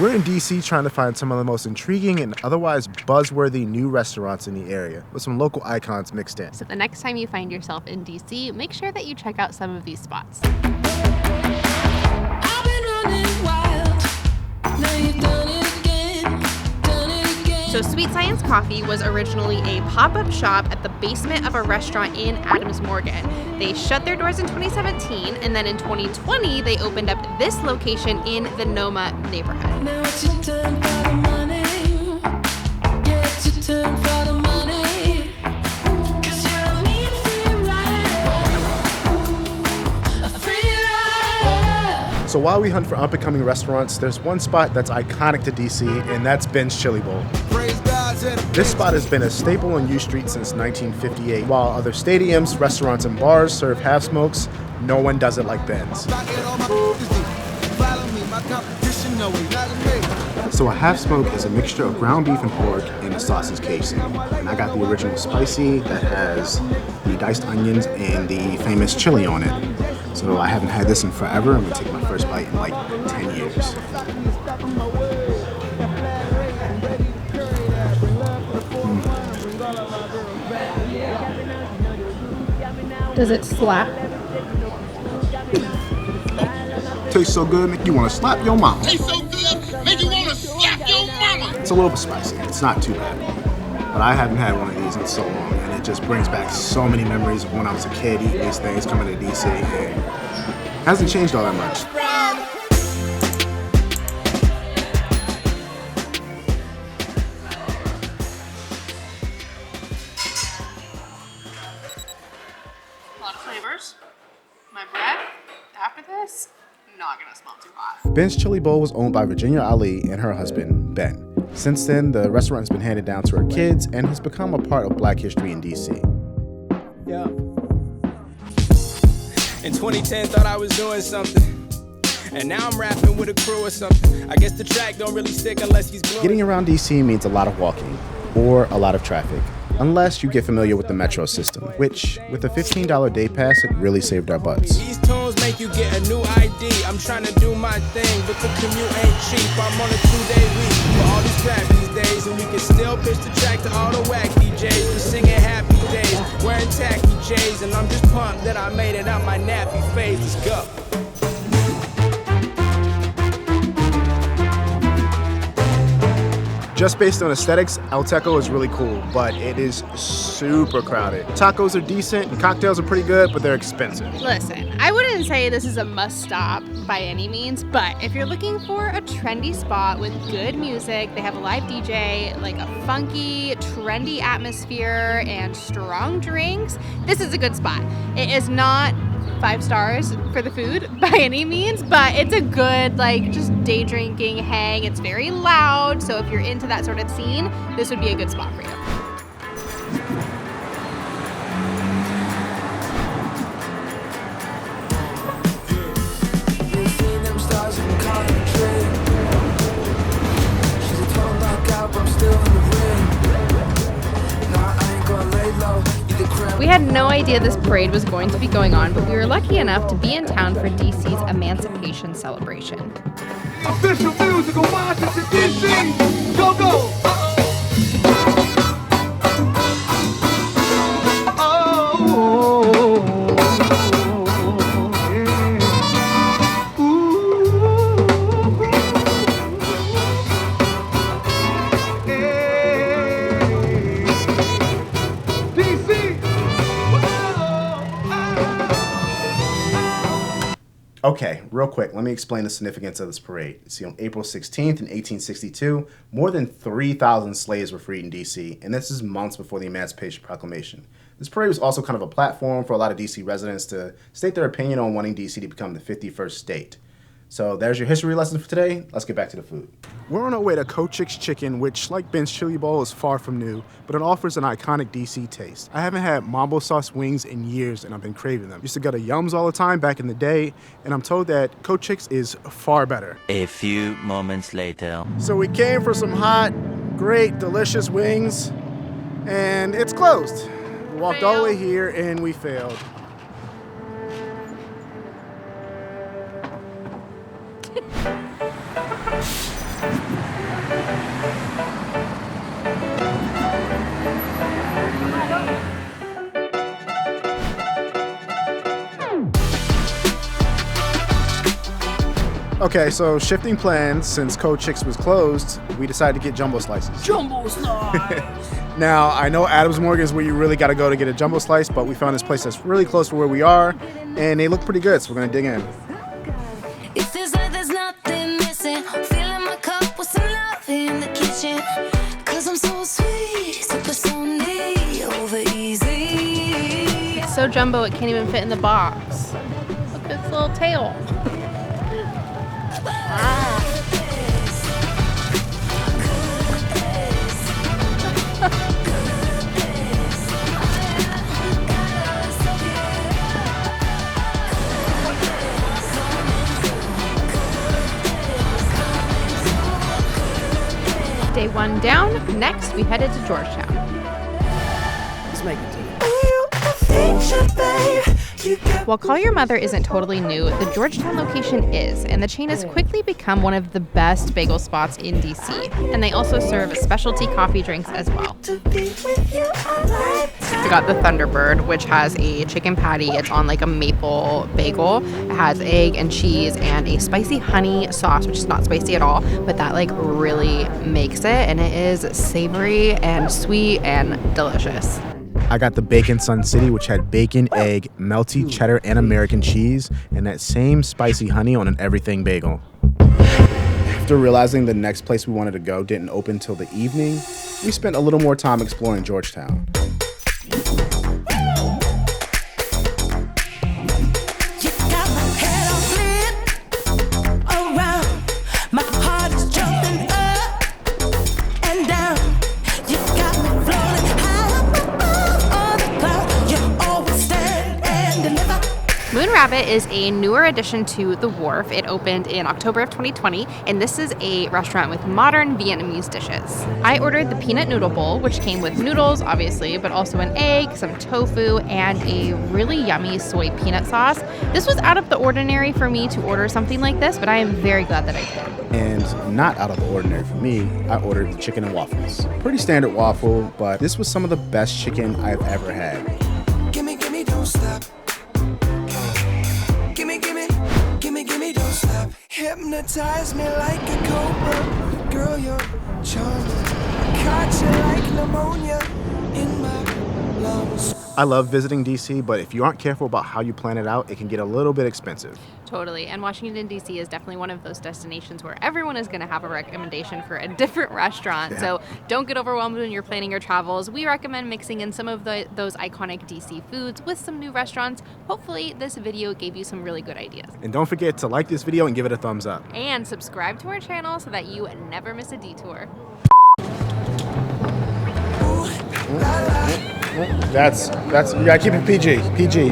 We're in DC trying to find some of the most intriguing and otherwise buzzworthy new restaurants in the area, with some local icons mixed in. So the next time you find yourself in DC, make sure that you check out some of these spots. I've been running wild. Now you've done it again, done it again. So Sweet Science Coffee was originally a pop-up shop at the basement of a restaurant in Adams Morgan. They shut their doors in 2017, and then in 2020, they opened up this location in the Noma neighborhood. Now it's your turn for the money. Yeah, it's your turn for the money. 'Cause you're a mean free rider. A free rider. So while we hunt for up-and-coming restaurants, there's one spot that's iconic to DC, and that's Ben's Chili Bowl. This spot has been a staple on U Street since 1958. While other stadiums, restaurants, and bars serve half smokes, no one does it like Ben's. So a half smoke is a mixture of ground beef and pork in a sausage casing. And I got the original spicy that has the diced onions and the famous chili on it. So I haven't had this in forever. I'm gonna take my first bite in like 10 years. Does it slap? Tastes so good, make you want to slap your mama. Tastes so good, make you want to slap your mama. It's a little bit spicy. It's not too bad. But I haven't had one of these in so long, and it just brings back so many memories of when I was a kid eating these things coming to DC, and it hasn't changed all that much. A lot of flavors. My breath after this, not gonna smell too hot. Ben's Chili Bowl was owned by Virginia Ali and her husband, Ben. Since then, the restaurant has been handed down to her kids and has become a part of Black history in DC. Yeah. In 2010, thought I was doing something. And now I'm rapping with a crew or something. I guess the track don't really stick unless he's blowing. Getting around DC means a lot of walking, or a lot of traffic, unless you get familiar with the metro system, which, with a $15 day pass, it really saved our butts. These tunes make you get a new ID. I'm trying to do my thing, but the commute ain't cheap. I'm on a 2-day week for all these rap these days, and we can still pitch the track to all the whack DJs. We're singing happy days, wearing tacky J's, and I'm just pumped that I made it out my nappy phase. Let's go. Just based on aesthetics, El Techo is really cool, but it is super crowded. Tacos are decent, and cocktails are pretty good, but they're expensive. Listen, I wouldn't say this is a must stop by any means, but if you're looking for a trendy spot with good music, they have a live DJ, like a funky, trendy atmosphere, and strong drinks, this is a good spot. It is not 5 stars for the food by any means, but it's a good, like, just day drinking hang. It's very loud, so if you're into that sort of scene, this would be a good spot for you. We had no idea this parade was going to be going on, but we were lucky enough to be in town for DC's Emancipation celebration. Official musical marches in DC. Go, go. Okay, real quick, let me explain the significance of this parade. See, on April 16th in 1862, more than 3,000 slaves were freed in DC, and this is months before the Emancipation Proclamation. This parade was also kind of a platform for a lot of DC residents to state their opinion on wanting DC to become the 51st state. So there's your history lesson for today. Let's get back to the food. We're on our way to Kochix Chicken, which, like Ben's Chili Bowl, is far from new, but it offers an iconic DC taste. I haven't had mambo sauce wings in years, and I've been craving them. Used to go to Yums all the time back in the day, and I'm told that Kochix is far better. A few moments later. So we came for some hot, great, delicious wings, and it's closed. We walked all the way here, and we failed. Okay, so shifting plans. Since Kochix was closed, we decided to get jumbo slices. Jumbo slice. Now, I know Adams Morgan is where you really got to go to get a jumbo slice, but we found this place that's really close to where we are, and they look pretty good, so we're going to dig in. It feels like there's nothing missing. Filling my cup with some love in the kitchen. Cause I'm so sweet, super Sony, over easy. It's so jumbo it can't even fit in the box. Look at its little tail. Day 1 down. Next, we headed to Georgetown. Let's make it. While Call Your Mother isn't totally new, the Georgetown location is, and the chain has quickly become one of the best bagel spots in DC. And they also serve specialty coffee drinks as well. We got the Thunderbird, which has a chicken patty. It's on like a maple bagel. It has egg and cheese and a spicy honey sauce, which is not spicy at all, but that like really makes it, and it is savory and sweet and delicious. I got the Bacon Sun City, which had bacon, egg, melty cheddar, and American cheese, and that same spicy honey on an everything bagel. After realizing the next place we wanted to go didn't open till the evening, we spent a little more time exploring Georgetown. Moon Rabbit is a newer addition to The Wharf. It opened in October of 2020, and this is a restaurant with modern Vietnamese dishes. I ordered the peanut noodle bowl, which came with noodles, obviously, but also an egg, some tofu, and a really yummy soy peanut sauce. This was out of the ordinary for me to order something like this, but I am very glad that I did. And not out of the ordinary for me, I ordered the chicken and waffles. Pretty standard waffle, but this was some of the best chicken I've ever had. Gimme, don't stop. Gimme, don't stop. Hypnotize me like a cobra. Girl, you're charming. Caught you like pneumonia in my lungs. I love visiting DC, but if you aren't careful about how you plan it out, it can get a little bit expensive. Totally. And Washington, D.C. is definitely one of those destinations where everyone is going to have a recommendation for a different restaurant. Yeah. So don't get overwhelmed when you're planning your travels. We recommend mixing in some of those iconic D.C. foods with some new restaurants. Hopefully this video gave you some really good ideas. And don't forget to like this video and give it a thumbs up. And subscribe to our channel so that you never miss a detour. That's you gotta keep it PG.